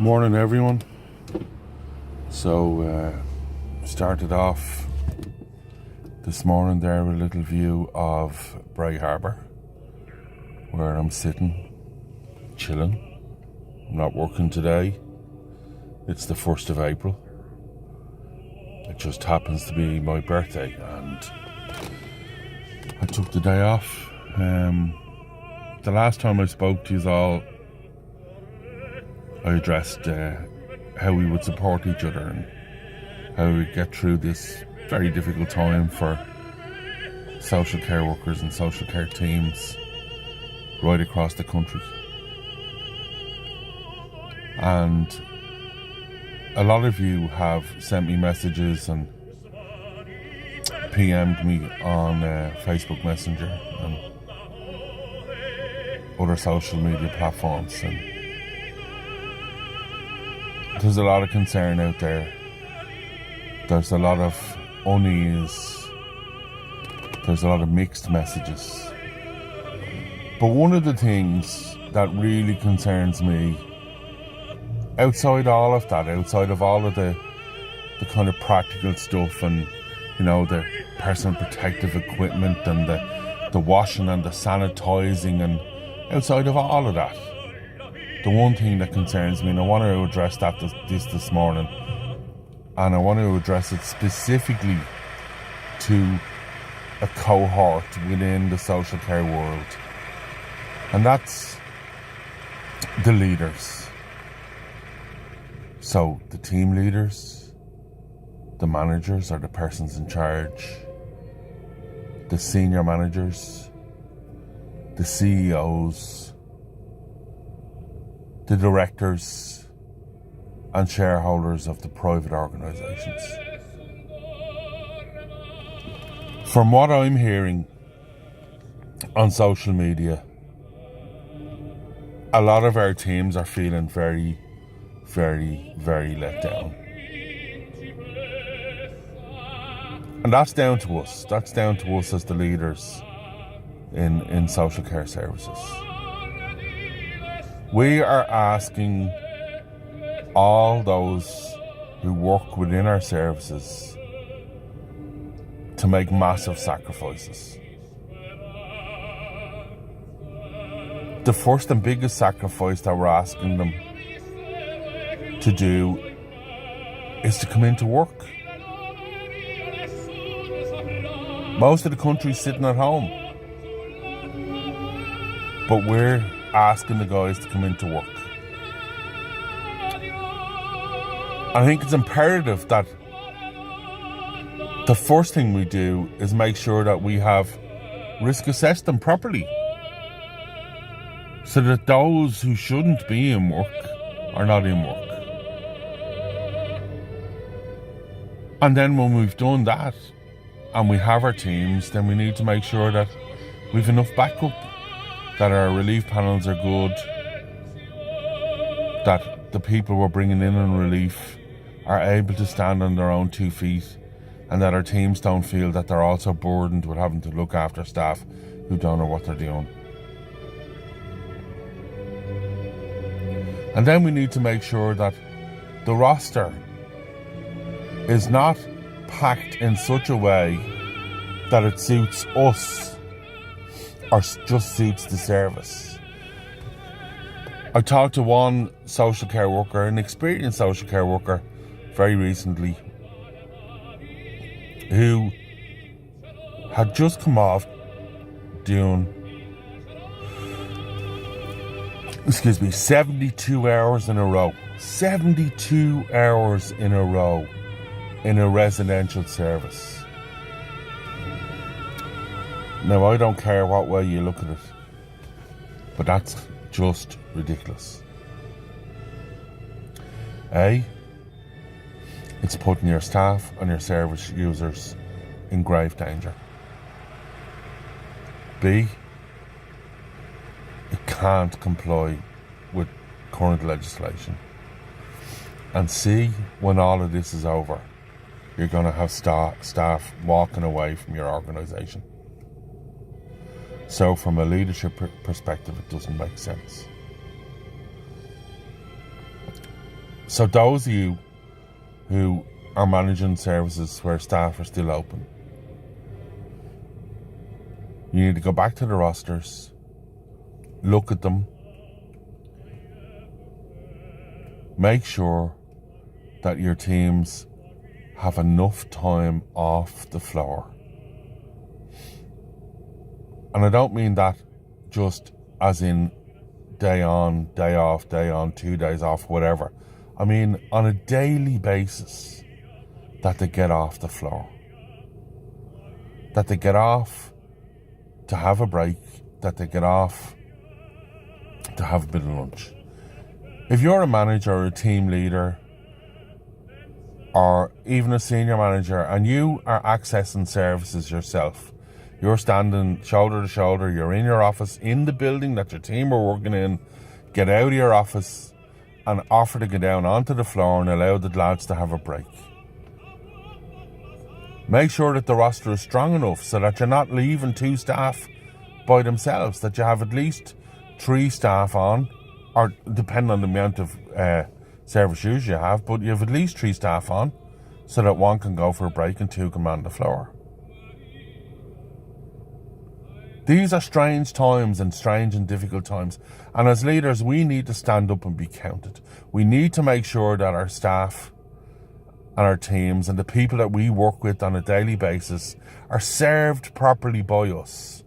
Morning everyone. So started off this morning there with a little view of Bray Harbour, where I'm sitting chilling. I'm not working today. It's the 1st of April. It just happens to be my birthday and I took the day off. The last time I spoke to you all, I addressed how we would support each other and how we would get through this very difficult time for social care workers and social care teams right across the country. And a lot of you have sent me messages and PM'd me on Facebook Messenger and other social media platforms, and there's a lot of concern out there. There's a lot of unease. There's a lot of mixed messages. But one of the things that really concerns me, outside all of that, outside of all of the kind of practical stuff and, you know, the personal protective equipment and the washing and the sanitizing, and outside of all of that, the one thing that concerns me, and I want to address that this morning, and I want to address it specifically to a cohort within the social care world, and that's the leaders. So the team leaders, the managers or the persons in charge, the senior managers, the CEOs, the directors and shareholders of the private organisations. From what I'm hearing on social media, a lot of our teams are feeling very, very, very let down. And that's down to us. That's down to us as the leaders in social care services. We are asking all those who work within our services to make massive sacrifices. The first and biggest sacrifice that we're asking them to do is to come into work. Most of the country's sitting at home, but we're asking the guys to come into work. I think it's imperative that the first thing we do is make sure that we have risk assessed them properly, so that those who shouldn't be in work are not in work. And then when we've done that and we have our teams, then we need to make sure that we've enough backup, that our relief panels are good, that the people we're bringing in on relief are able to stand on their own 2 feet, and that our teams don't feel that they're also burdened with having to look after staff who don't know what they're doing. And then we need to make sure that the roster is not packed in such a way that it suits us or just suits the service. I talked to one social care worker, an experienced social care worker, very recently, who had just come off doing 72 hours in a row. 72 hours in a row in a residential service. Now, I don't care what way you look at it, but that's just ridiculous. A, it's putting your staff and your service users in grave danger. B, it can't comply with current legislation. And C, when all of this is over, you're going to have staff walking away from your organisation. So from a leadership perspective, it doesn't make sense. So those of you who are managing services where staff are still open, you need to go back to the rosters, look at them, make sure that your teams have enough time off the floor. And I don't mean that just as in day on, day off, day on, 2 days off, whatever. I mean on a daily basis that they get off the floor. That they get off to have a break, that they get off to have a bit of lunch. If you're a manager or a team leader or even a senior manager and you are accessing services yourself, you're standing shoulder to shoulder, you're in your office, in the building that your team are working in, get out of your office and offer to go down onto the floor and allow the lads to have a break. Make sure that the roster is strong enough so that you're not leaving 2 staff by themselves, that you have at least 3 staff on, or depending on the amount of service use you have, but you have at least 3 staff on so that 1 can go for a break and 2 can man the floor. These are strange times and strange and difficult times. And as leaders, we need to stand up and be counted. We need to make sure that our staff and our teams and the people that we work with on a daily basis are served properly by us.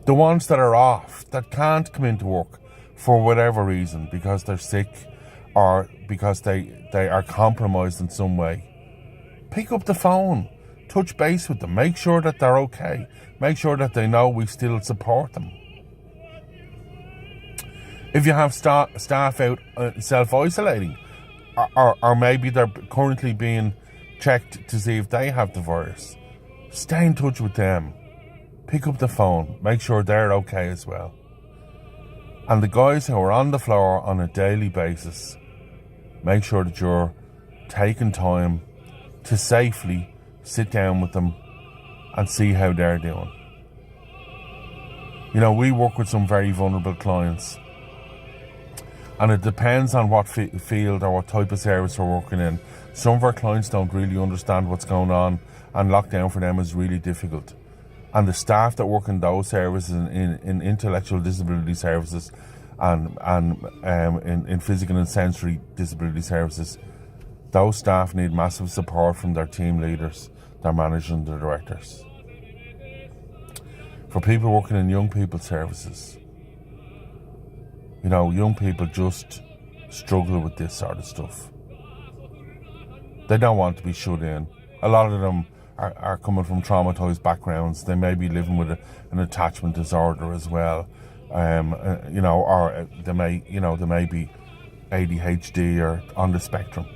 The ones that are off, that can't come into work for whatever reason, because they're sick or because they are compromised in some way, pick up the phone. Touch base with them. Make sure that they're okay. Make sure that they know we still support them. If you have staff out self-isolating, or maybe they're currently being checked to see if they have the virus, stay in touch with them. Pick up the phone. Make sure they're okay as well. And the guys who are on the floor on a daily basis, make sure that you're taking time to safely sit down with them and see how they're doing. You know, we work with some very vulnerable clients, and it depends on what field or what type of service we're working in. Some of our clients don't really understand what's going on, and lockdown for them is really difficult. And the staff that work in those services, in intellectual disability services and in physical and sensory disability services, those staff need massive support from their team leaders, their managers and their directors. For people working in young people's services, you know, young people just struggle with this sort of stuff. They don't want to be shut in. A lot of them are coming from traumatised backgrounds. They may be living with an attachment disorder as well, you know, or they may be ADHD or on the spectrum.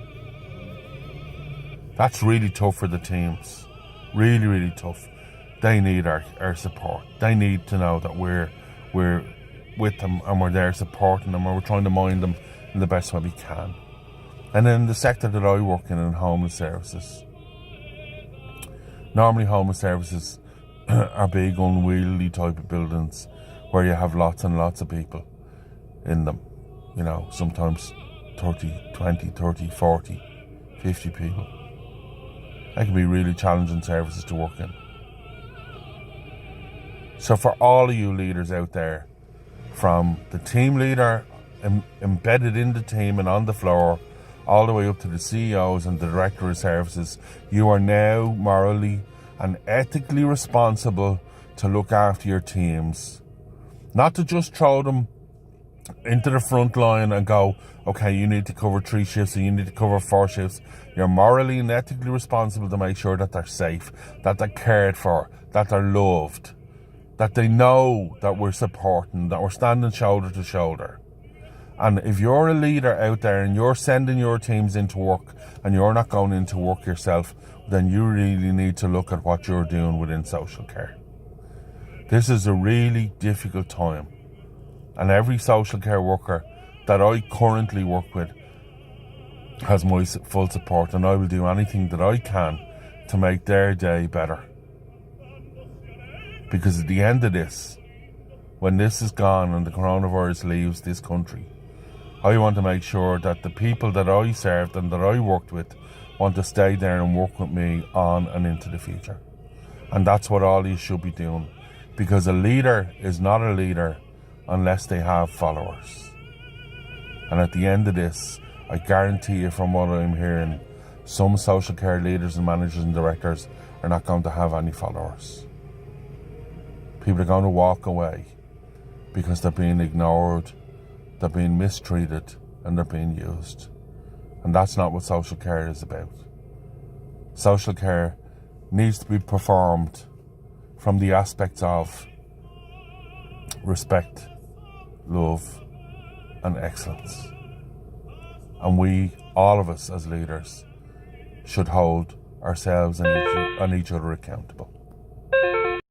That's really tough for the teams. Really, really tough. They need our support. They need to know that we're with them and we're there supporting them, and we're trying to mind them in the best way we can. And then the sector that I work in homeless services. Normally homeless services are big, unwieldy type of buildings where you have lots and lots of people in them. You know, sometimes 30, 20, 30, 40, 50 people. They can be really challenging services to work in. So for all of you leaders out there, from the team leader embedded in the team and on the floor, all the way up to the CEOs and the director of services, you are now morally and ethically responsible to look after your teams. Not to just throw them into the front line and go, okay, you need to cover 3 shifts or you need to cover 4 shifts. You're morally and ethically responsible to make sure that they're safe, that they're cared for, that they're loved, that they know that we're supporting, that we're standing shoulder to shoulder. And if you're a leader out there and you're sending your teams into work and you're not going into work yourself, then you really need to look at what you're doing within social care. This is a really difficult time. And every social care worker that I currently work with has my full support, and I will do anything that I can to make their day better. Because at the end of this, when this is gone and the coronavirus leaves this country, I want to make sure that the people that I served and that I worked with want to stay there and work with me on and into the future. And that's what all these should be doing. Because a leader is not a leader unless they have followers. And at the end of this, I guarantee you from what I'm hearing, some social care leaders and managers and directors are not going to have any followers. People are going to walk away because they're being ignored, they're being mistreated, and they're being used. And that's not what social care is about. Social care needs to be performed from the aspects of respect, love, and excellence. And we, all of us as leaders, should hold ourselves and each other accountable.